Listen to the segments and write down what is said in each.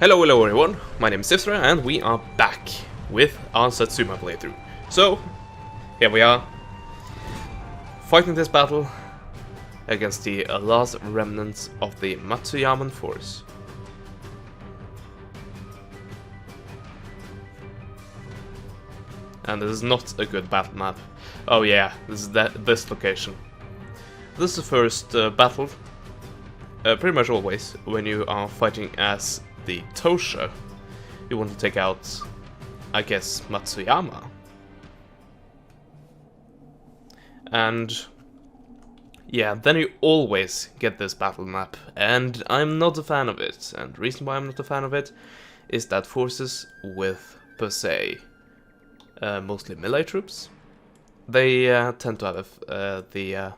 Hello everyone, my name is Sifra and we are back with our Satsuma playthrough. So, here we are, fighting this battle against the last remnants of the Matsuyama force. And this is not a good battle map. Oh yeah, this is this location. This is the first battle, pretty much always, when you are fighting as the Tosha. You want to take out, I guess, Matsuyama. And yeah, then you always get this battle map, and I'm not a fan of it. And the reason why I'm not a fan of it is that forces with, per se, mostly melee troops, they tend to have they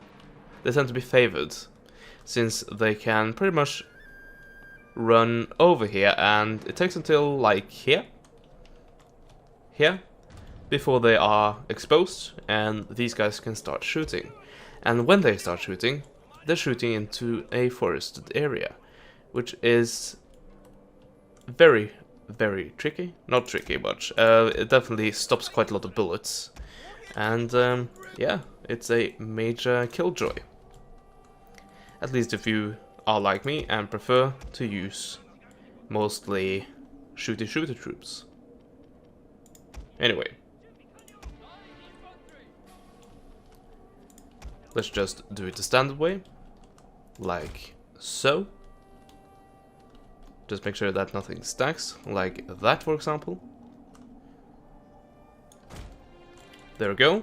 tend to be favored, since they can pretty much run over here, and it takes until like here before they are exposed, and these guys can start shooting. And when they start shooting, they're shooting into a forested area, which is very, very tricky. Not tricky, but it definitely stops quite a lot of bullets. And yeah, it's a major killjoy. At least if you are like me and prefer to use mostly shooty troops. Anyway, let's just do it the standard way, like so. Just make sure that nothing stacks, like that for example. There we go.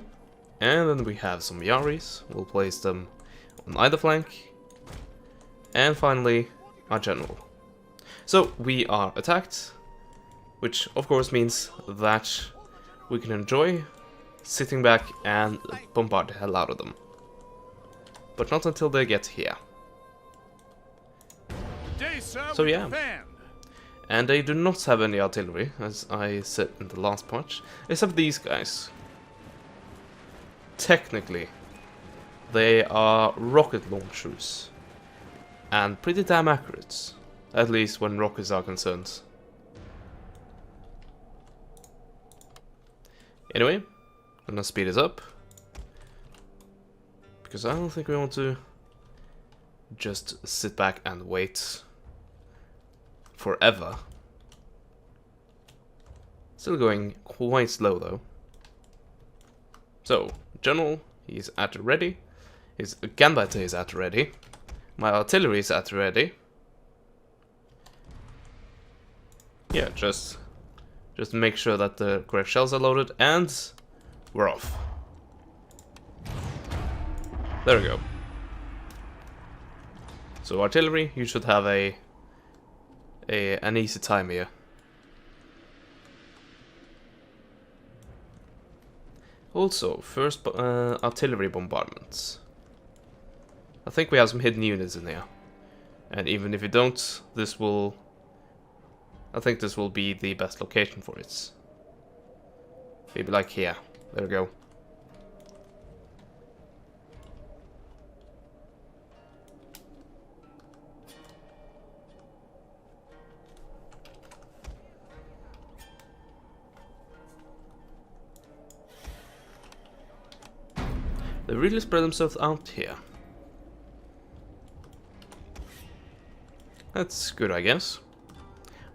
And then we have some Yaris. We'll place them on either flank. And finally, our general. So we are attacked, which of course means that we can enjoy sitting back and bombard the hell out of them. But not until they get here. So yeah. And they do not have any artillery, as I said in the last part, except these guys. Technically, they are rocket launchers. And pretty damn accurate, at least when rockets are concerned. Anyway, I'm gonna speed this up, because I don't think we want to just sit back and wait forever. Still going quite slow though. So, General, he's at ready. His Gambate is at ready. My artillery is at ready. Yeah, just make sure that the correct shells are loaded, and we're off. There we go. So artillery, you should have an easy time here. Also, first artillery bombardments. I think we have some hidden units in here. And even if you don't, I think this will be the best location for it. Maybe like here. There we go. They really spread themselves out here. That's good, I guess.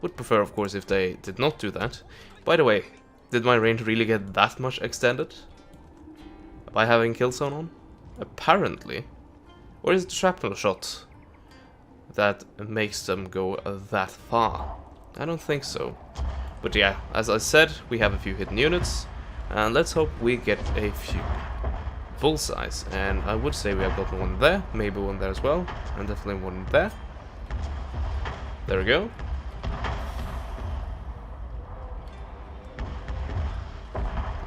Would prefer, of course, if they did not do that. By the way, did my range really get that much extended by having Killzone on? Apparently. Or is it shrapnel shot that makes them go that far? I don't think so. But yeah, as I said, we have a few hidden units, and let's hope we get a few. Full size, and I would say we have gotten one there, maybe one there as well, and definitely one there. There we go.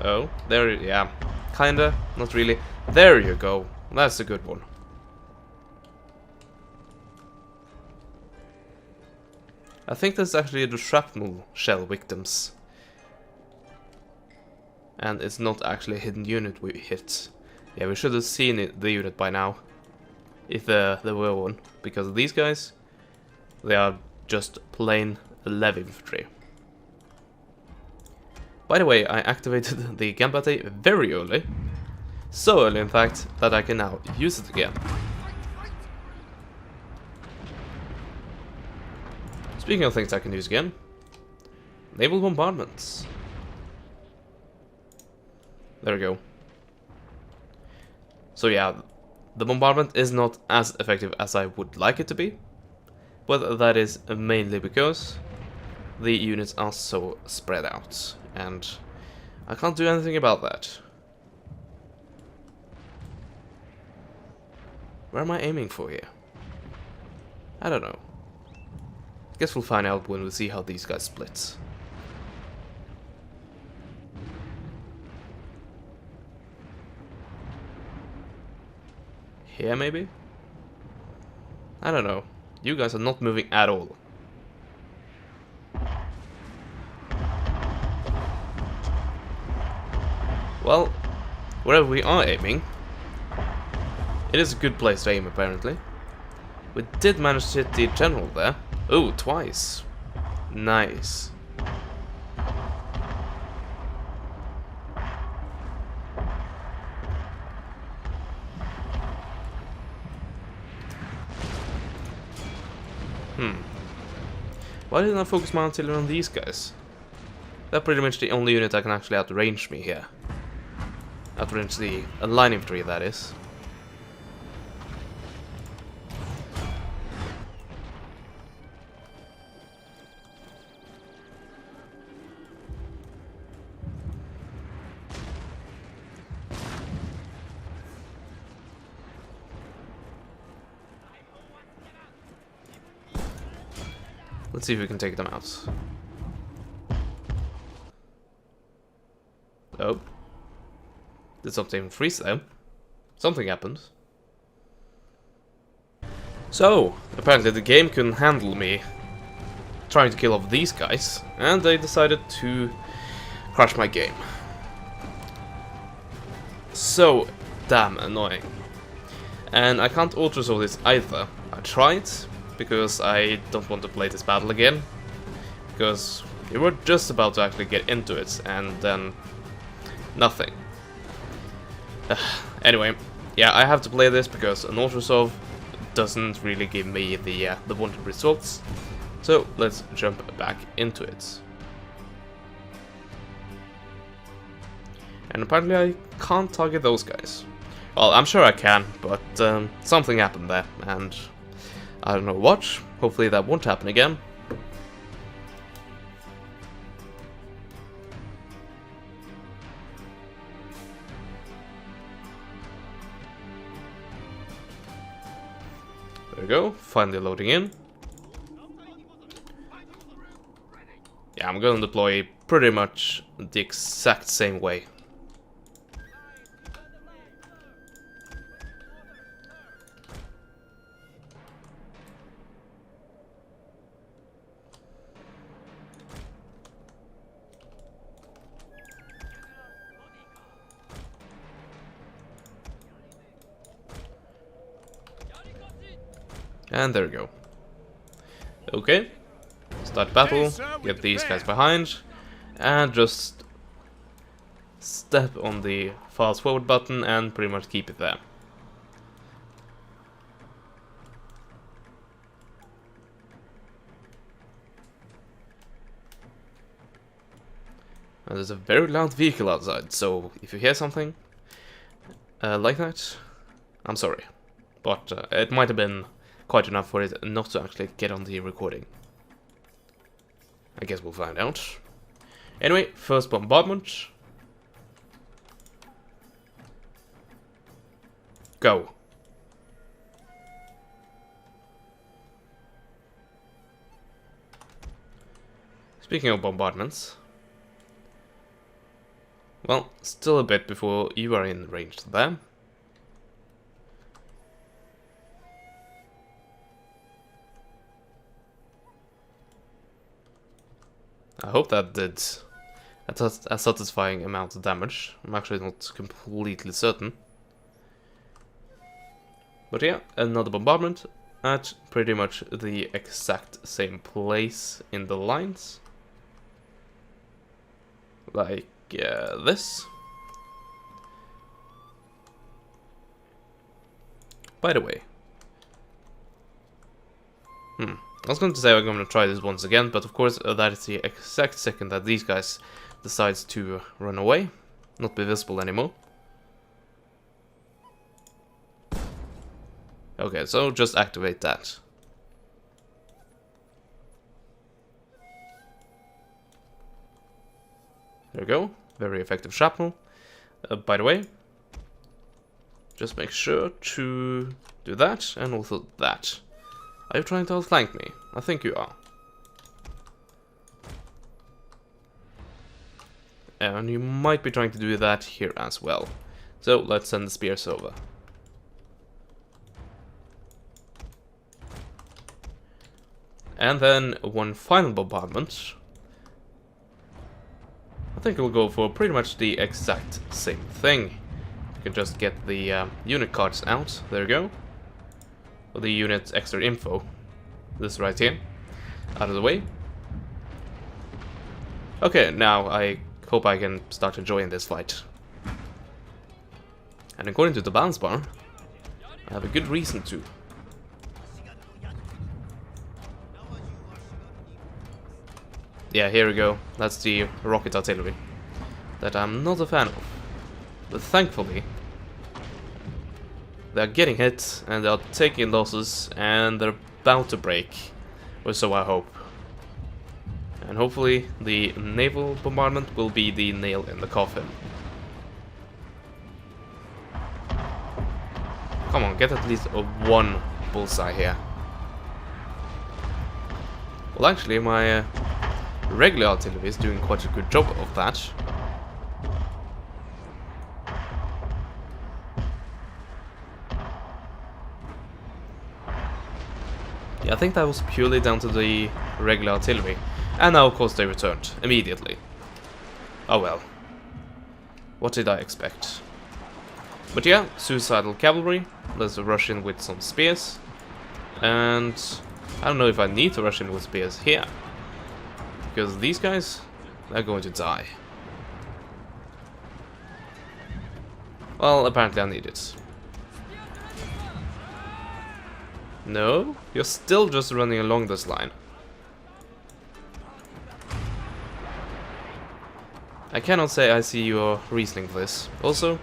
Oh, there, yeah, kinda, not really. There you go, that's a good one. I think that's actually the shrapnel shell victims. And it's not actually a hidden unit we hit. Yeah, we should have seen the unit by now, if there were one, because these guys, they are just plain 11 infantry. By the way, I activated the Gambate very early. So early, in fact, that I can now use it again. Speaking of things I can use again, naval bombardments. There we go. So yeah, the bombardment is not as effective as I would like it to be, but that is mainly because the units are so spread out, and I can't do anything about that. Where am I aiming for here? I don't know. Guess we'll find out when we see how these guys split. Here, maybe? I don't know. You guys are not moving at all. Well, wherever we are aiming, it is a good place to aim, apparently. We did manage to hit the general there. Oh, twice. Nice. Why didn't I focus my artillery on these guys? They're pretty much the only unit that can actually outrange me here. Outrange the line infantry, that is. Let's see if we can take them out. Oh. Did something freeze them? Something happened. So, apparently the game couldn't handle me trying to kill off these guys, and they decided to crash my game. So damn annoying. And I can't auto-resolve this either. I tried, because I don't want to play this battle again. Because we were just about to actually get into it, and then nothing. Anyway, yeah, I have to play this because an auto-resolve doesn't really give me the wanted results. So let's jump back into it. And apparently I can't target those guys. Well, I'm sure I can, but something happened there, and I don't know what. Hopefully that won't happen again. There we go, finally loading in. Yeah, I'm gonna deploy pretty much the exact same way. And there we go. Okay. Start battle, get these guys behind, and just step on the fast forward button and pretty much keep it there. And there's a very loud vehicle outside, so if you hear something like that, I'm sorry. But it might have been quite enough for it not to actually get on the recording. I guess we'll find out. Anyway, first bombardment. Go. Speaking of bombardments, well, still a bit before you are in range there. I hope that did a satisfying amount of damage. I'm actually not completely certain. But yeah, another bombardment. at pretty much the exact same place in the lines. Like this. By the way. I was going to say I'm going to try this once again, but of course that is the exact second that these guys decides to run away. Not be visible anymore. Okay, so just activate that. There we go. Very effective shrapnel. By the way, just make sure to do that and also that. Are you trying to outflank me? I think you are. And you might be trying to do that here as well. So let's send the spears over. And then one final bombardment. I think we'll go for pretty much the exact same thing. You can just get the unit cards out. There we go. Or the unit extra info. This right here. Out of the way. Okay, now I hope I can start enjoying this fight. And according to the balance bar, I have a good reason to. Yeah, here we go. That's the rocket artillery that I'm not a fan of. But thankfully, they're getting hit and they're taking losses and they're about to break. Or so I hope. And hopefully the naval bombardment will be the nail in the coffin. Come on, get at least one bullseye here. Well, actually, my regular artillery is doing quite a good job of that. Yeah, I think that was purely down to the regular artillery. And now, of course, they returned immediately. Oh well. What did I expect? But yeah, suicidal cavalry. Let's rush in with some spears. And I don't know if I need to rush in with spears here. Because these guys, they're going to die. Well, apparently I need it. No, you're still just running along this line. I cannot say I see your reasoning for this. Also,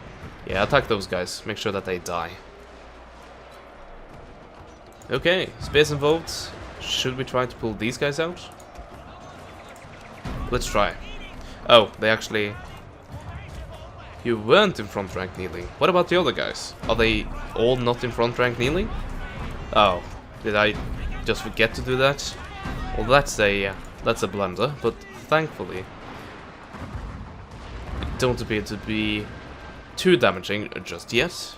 yeah, attack those guys. Make sure that they die. Okay, spears involved. Should we try to pull these guys out? Let's try. Oh, they actually... You weren't in front rank kneeling. What about the other guys? Are they all not in front rank kneeling? Oh, did I just forget to do that? Well, that's a blunder, but thankfully it don't appear to be too damaging just yet.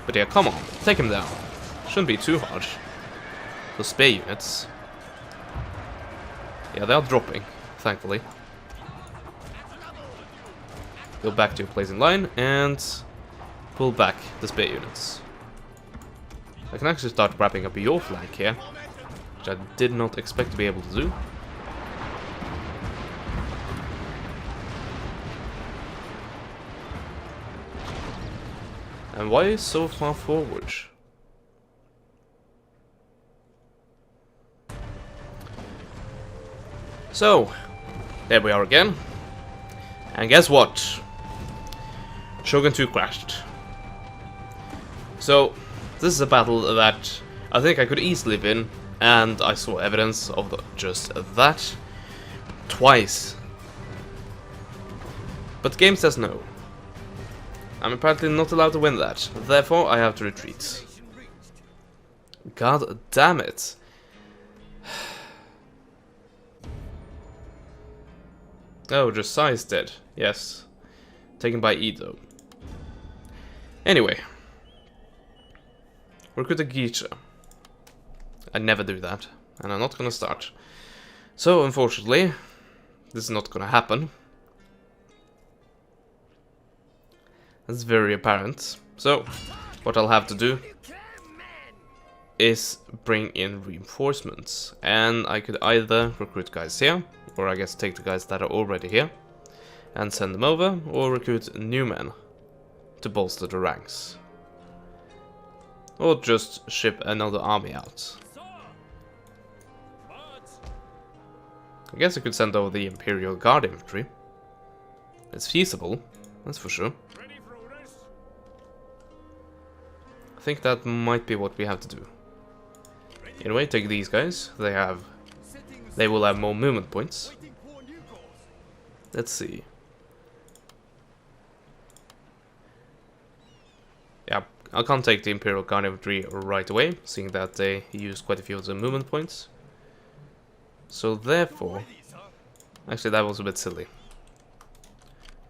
But yeah, come on, take him down. Shouldn't be too hard. The spear units. Yeah, they are dropping, thankfully. Go back to your place in line and pull back the spear units. I can actually start wrapping up your flank here, which I did not expect to be able to do. And why so far forward? So, there we are again. And guess what? Shogun 2 crashed. So, this is a battle that I think I could easily win, and I saw evidence of just that twice. But the game says no. I'm apparently not allowed to win that, therefore I have to retreat. God damn it. Oh, Josiah is dead. Yes. Taken by Edo. Anyway. Recruit a Geisha. I never do that. And I'm not gonna start. So, unfortunately, this is not gonna happen. That's very apparent. So, what I'll have to do is bring in reinforcements. And I could either recruit guys here, or I guess take the guys that are already here and send them over, or recruit new men to bolster the ranks. Or just ship another army out. I guess I could send over the Imperial Guard infantry. It's feasible, that's for sure. I think that might be what we have to do. Anyway, take these guys. They will have more movement points. Let's see. Yeah, I can't take the Imperial Guard infantry right away, seeing that they used quite a few of the movement points. So therefore, actually that was a bit silly.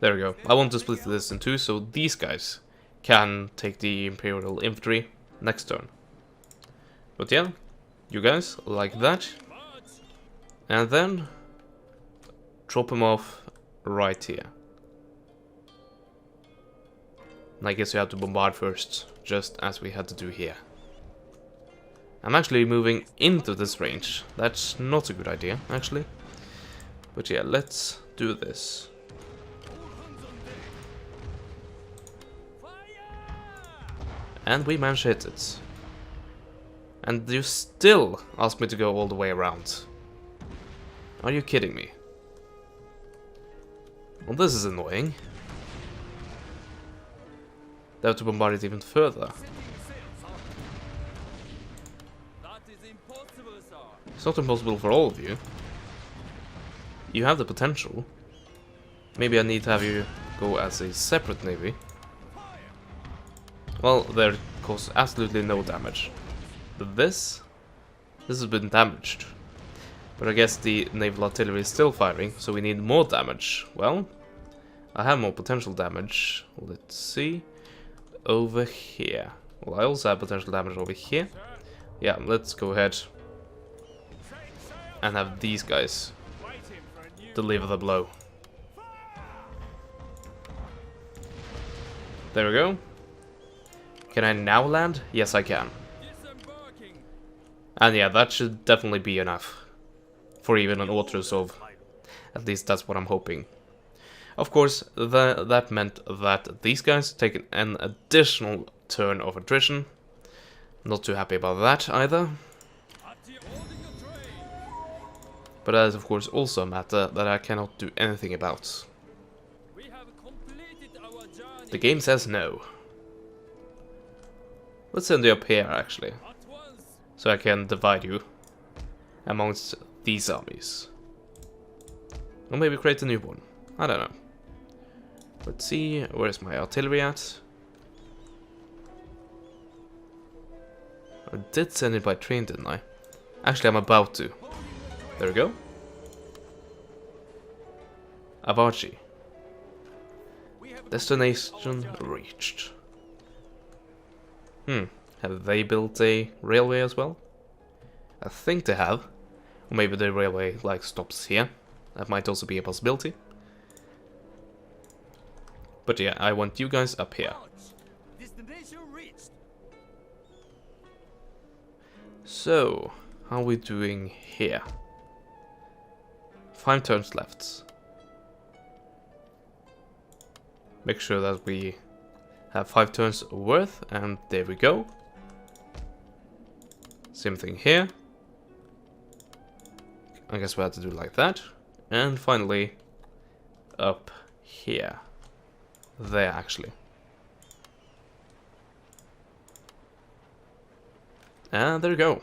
There we go. I want to split this in two, so these guys can take the Imperial infantry next turn. But yeah, you guys like that, and then drop him off right here. And I guess you have to bombard first, just as we had to do here. I'm actually moving into this range. That's not a good idea, actually. But yeah, let's do this. And we managed to hit it. And you still ask me to go all the way around. Are you kidding me? Well, this is annoying. They have to bombard it even further. It's not impossible for all of you. You have the potential. Maybe I need to have you go as a separate navy. Well, there caused absolutely no damage. But this has been damaged. But I guess the naval artillery is still firing, so we need more damage. Well, I have more potential damage. Let's see. Over here. Well, I also have potential damage over here. Yeah, let's go ahead and have these guys deliver the blow. There we go. Can I now land? Yes, I can. And yeah, that should definitely be enough for even an auto-resolve. At least that's what I'm hoping. Of course, that meant that these guys take an additional turn of attrition. Not too happy about that either. But that is of course also a matter that I cannot do anything about. The game says no. Let's send you up here actually, so I can divide you amongst these armies. Or maybe create a new one, I don't know. Let's see, where's my artillery at? I did send it by train, didn't I? Actually, I'm about to. There we go. Avachi. Destination reached. Have they built a railway as well? I think they have. Or maybe the railway like stops here. That might also be a possibility. But yeah, I want you guys up here. So, how are we doing here? 5 turns left. Make sure that we have 5 turns worth, and there we go. Same thing here. I guess we have to do like that. And finally, up here. There, actually. And there we go.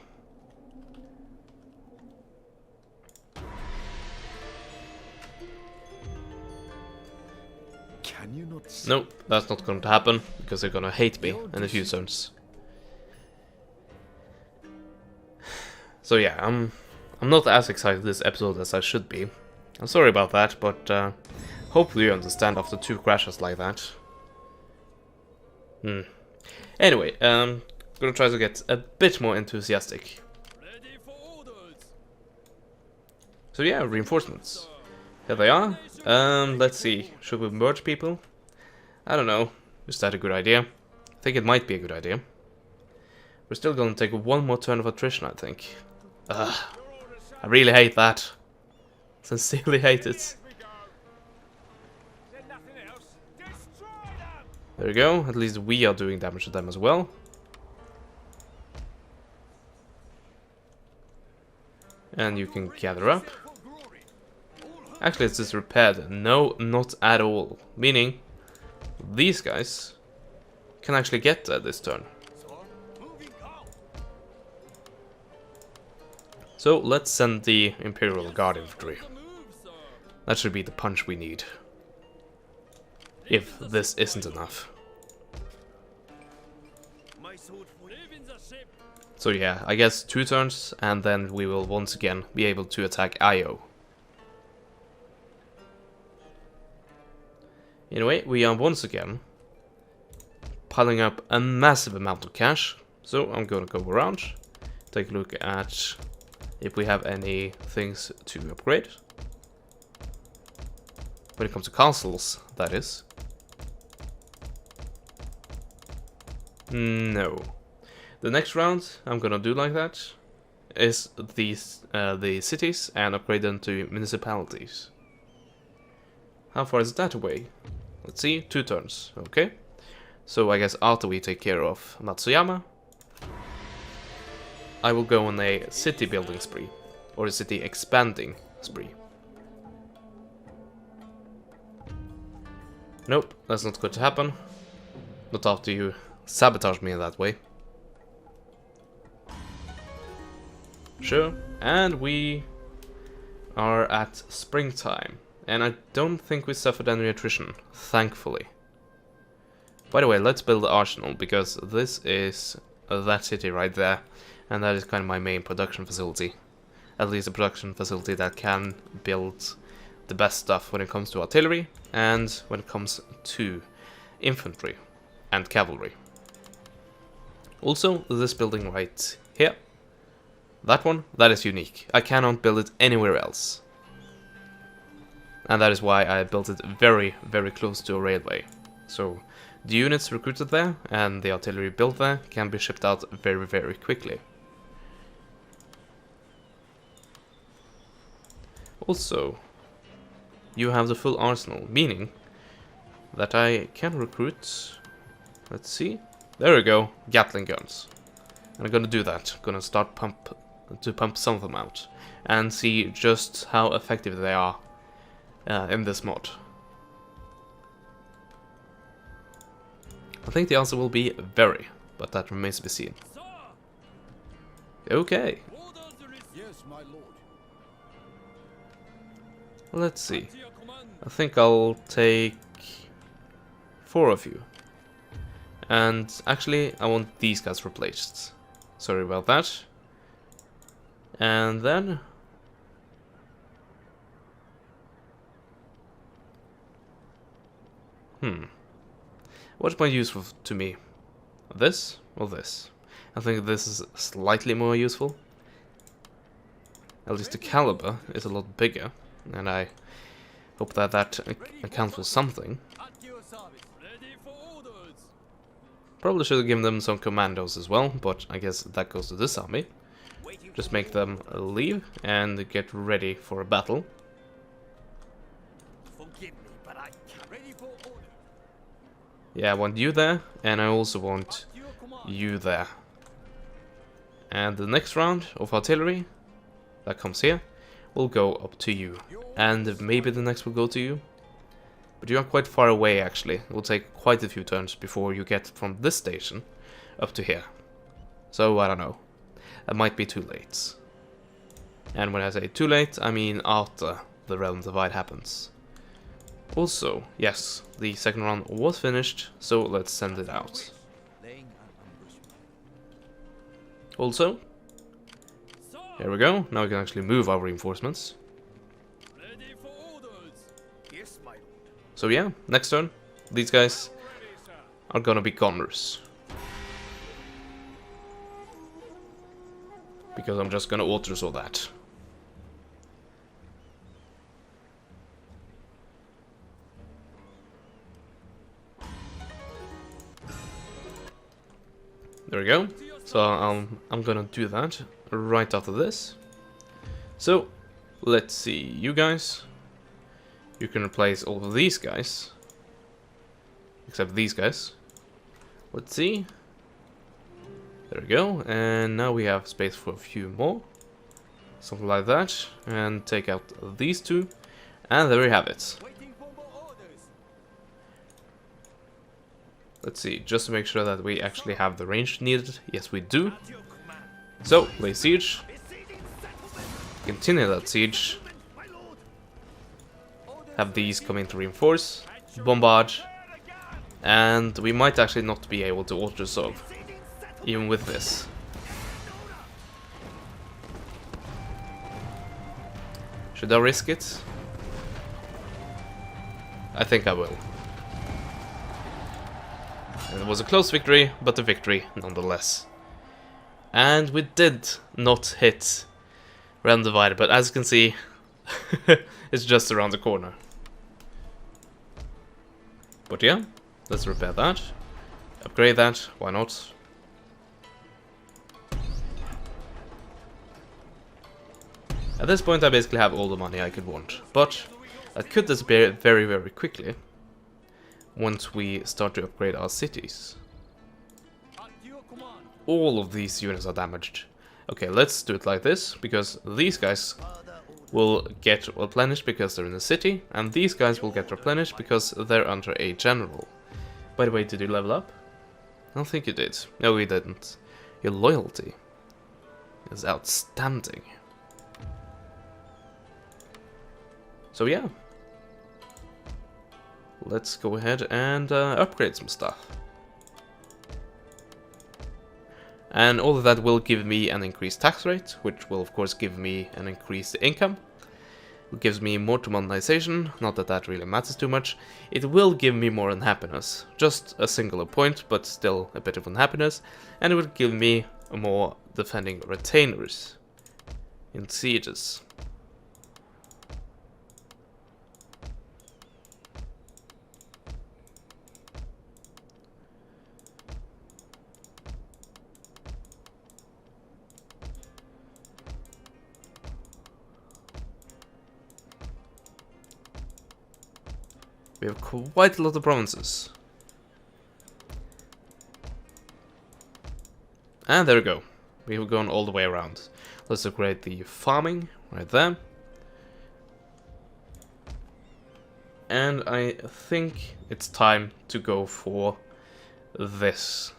Can you not see? Nope, that's not going to happen, because they're gonna hate me in a few turns. So yeah, I'm not as excited this episode as I should be. I'm sorry about that, but hopefully you understand after 2 crashes like that. Anyway, gonna try to get a bit more enthusiastic. So yeah, reinforcements. Here they are. Let's see. Should we merge people? I don't know. Is that a good idea? I think it might be a good idea. We're still gonna take one more turn of attrition, I think. Ugh. I really hate that. Sincerely hate it. There we go. At least we are doing damage to them as well. And you can gather up. Actually, it's just repaired. No, not at all. Meaning, these guys can actually get there this turn. So let's send the Imperial Guard infantry. That should be the punch we need. If this isn't enough. So yeah, I guess 2 turns, and then we will once again be able to attack Io. Anyway, we are once again piling up a massive amount of cash. So I'm gonna go around, take a look at if we have any things to upgrade. When it comes to castles, that is. No. The next round I'm gonna do like that is the cities and upgrade them to municipalities. How far is that away? Let's see, 2 turns, okay. So I guess after we take care of Matsuyama, I will go on a city building spree, or a city expanding spree. Nope, that's not going to happen. Not after you sabotage me in that way. Sure, and we are at springtime. And I don't think we suffered any attrition, thankfully. By the way, let's build the arsenal, because this is that city right there. And that is kind of my main production facility. At least a production facility that can build the best stuff when it comes to artillery and when it comes to infantry and cavalry. Also, this building right here, that one, that is unique. I cannot build it anywhere else. And that is why I built it very, very close to a railway. So the units recruited there and the artillery built there can be shipped out very, very quickly. Also, you have the full arsenal, meaning that I can recruit, let's see, there we go, Gatling guns. And I'm gonna do that, gonna start pump some of them out and see just how effective they are in this mod. I think the answer will be very, but that remains to be seen. Okay. Yes, my lord. Let's see. I think I'll take 4 of you. And actually, I want these guys replaced. Sorry about that. And then... What's more useful to me? This or this? I think this is slightly more useful. At least the caliber is a lot bigger. And I hope that that accounts for something. Probably should have given them some commandos as well, but I guess that goes to this army. Just make them leave and get ready for a battle. Yeah, I want you there, and I also want you there. And the next round of artillery, that comes here, will go up to you. And maybe the next will go to you. But you are quite far away, actually. It will take quite a few turns before you get from this station up to here. So, I don't know. That might be too late. And when I say too late, I mean after the realm divide happens. Also, yes, the second round was finished, so let's send it out. Also, here we go, now we can actually move our reinforcements. So yeah, next turn, these guys are gonna be gunners. Because I'm just gonna auto-resolve that. There we go. So I'm gonna do that right after this. So let's see, you guys. You can replace all of these guys, except these guys. Let's see. There we go. And now we have space for a few more. Something like that. And take out these two. And there we have it. Let's see, just to make sure that we actually have the range needed. Yes, we do. So, lay siege. Continue that siege. Have these come in to reinforce. Bombard. And we might actually not be able to auto-resolve, even with this. Should I risk it? I think I will. And it was a close victory, but a victory nonetheless. And we did not hit Realm Divider, but as you can see, it's just around the corner. But yeah, let's repair that. Upgrade that, why not? At this point I basically have all the money I could want, but that could disappear very, very quickly once we start to upgrade our cities. All of these units are damaged. Okay, let's do it like this, because these guys will get replenished because they're in the city, and these guys will get replenished because they're under a general. By the way, did you level up? I don't think you did. No, you didn't. Your loyalty is outstanding. So yeah, let's go ahead and upgrade some stuff. And all of that will give me an increased tax rate, which will of course give me an increased income. It gives me more to monetization, not that that really matters too much. It will give me more unhappiness, just a singular point, but still a bit of unhappiness. And it will give me more defending retainers in sieges. We have quite a lot of provinces. And there we go. We have gone all the way around. Let's upgrade the farming right there. And I think it's time to go for this.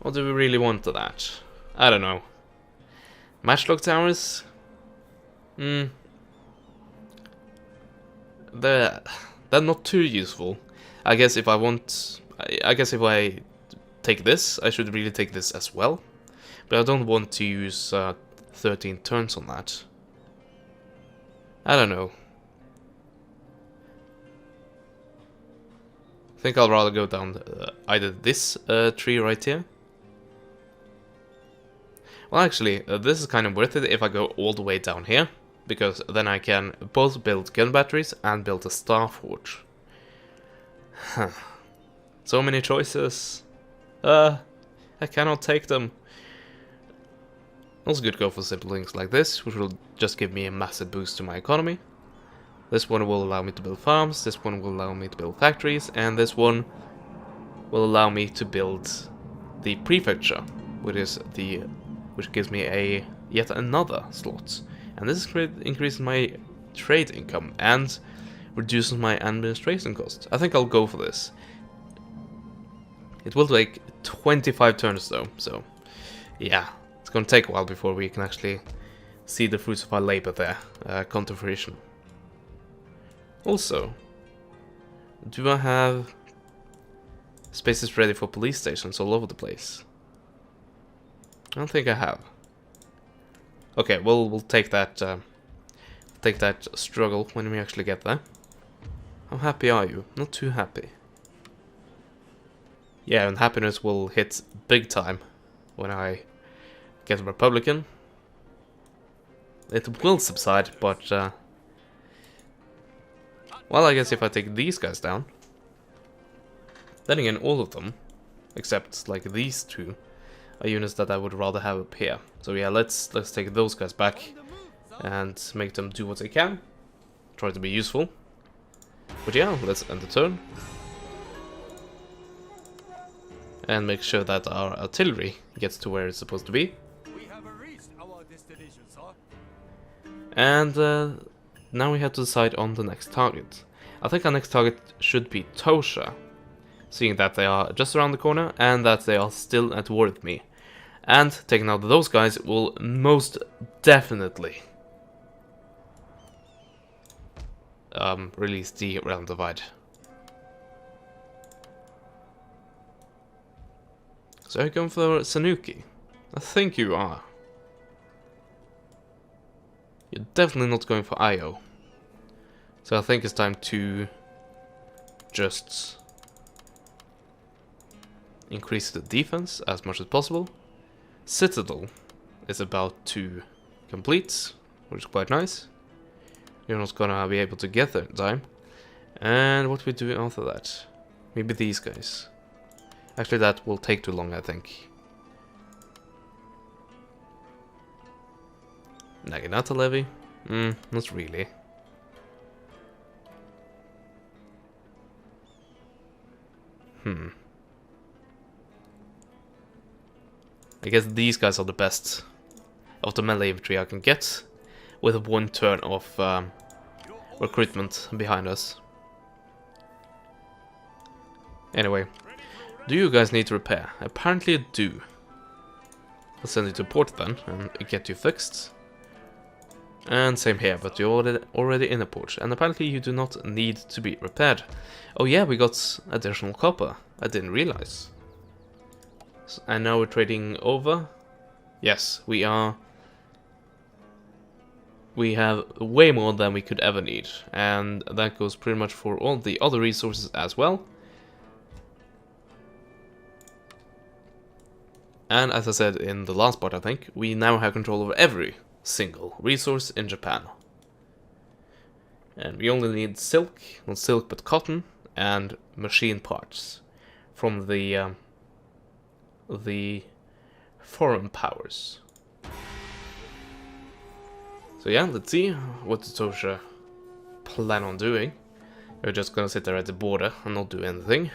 What do we really want to that? I don't know. Matchlock towers? They're not too useful. I guess if if I take this, I should really take this as well. But I don't want to use 13 turns on that. I don't know. I think I'll rather go down either this tree right here. Well, actually, this is kind of worth it if I go all the way down here. Because then I can both build gun batteries and build a star forge. So many choices. I cannot take them. Also could go for simple things like this, which will just give me a massive boost to my economy. This one will allow me to build farms, this one will allow me to build factories, and this one will allow me to build the prefecture, which gives me yet another slot. And this increases my trade income and reduces my administration cost. I think I'll go for this. It will take 25 turns though, so yeah, it's gonna take a while before we can actually see the fruits of our labor there come to fruition. Also, do I have spaces ready for police stations all over the place? I don't think I have. Okay, well, we'll take that struggle when we actually get there. How happy are you? Not too happy. Yeah, and happiness will hit big time when I get a Republican. It will subside, but well, I guess if I take these guys down, Then again, all of them, except like these two, are units that I would rather have up here. So yeah, let's take those guys back and make them do what they can. Try to be useful. But yeah, let's end the turn. And make sure that our artillery gets to where it's supposed to be. We have reached our destination, sir. And now we have to decide on the next target. I think our next target should be Tosha, seeing that they are just around the corner and that they are still at war with me. And taking out those guys will most definitely release the realm divide. So are you going for Sanuki? I think you are. You're definitely not going for Io. So I think it's time to just increase the defense as much as possible. Citadel is about to complete, which is quite nice. You're not gonna be able to get there in time. And what we do after that? Maybe these guys. Actually, that will take too long, I think. Naginata levy? Not really. I guess these guys are the best of the melee infantry I can get, with one turn of recruitment behind us. Anyway, do you guys need repair? Apparently you do. I'll send you to port then and get you fixed. And same here, but you're already in a port, and apparently you do not need to be repaired. Oh yeah, we got additional copper. I didn't realize. And now we're trading over. Yes, we are. We have way more than we could ever need, and that goes pretty much for all the other resources as well. And as I said in the last part, I think, we now have control over every single resource in Japan. And we only need silk, not silk but cotton, and machine parts from the foreign powers. So yeah, let's see what the Tosha plan on doing. We're just gonna sit there at the border and not do anything.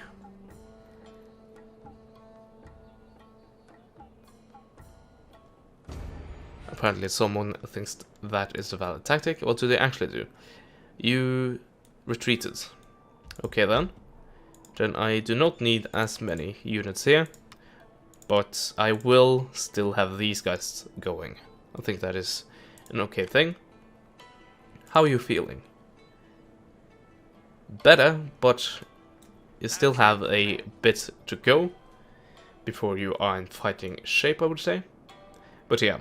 Apparently someone thinks that is a valid tactic. What do they actually do? You retreated. Okay then. Then I do not need as many units here. But I will still have these guys going. I think that is an okay thing. How are you feeling? Better, but you still have a bit to go before you are in fighting shape, I would say. But yeah.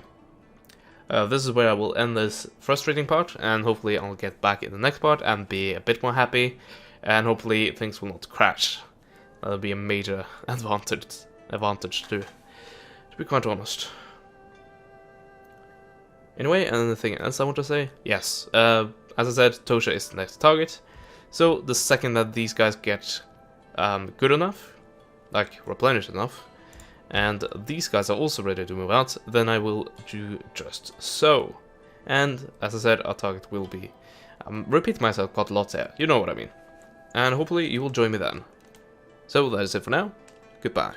This is where I will end this frustrating part, and hopefully I'll get back in the next part and be a bit more happy, and hopefully things will not crash. That'll be a major advantage to be quite honest. Anyway, anything else I want to say? Yes, as I said, Tosha is the next target, so the second that these guys get good enough, like replenished enough, and these guys are also ready to move out, then I will do just so. And as I said, our target will be, repeat myself quite a lot there, you know what I mean. And hopefully you will join me then. So that is it for now, goodbye.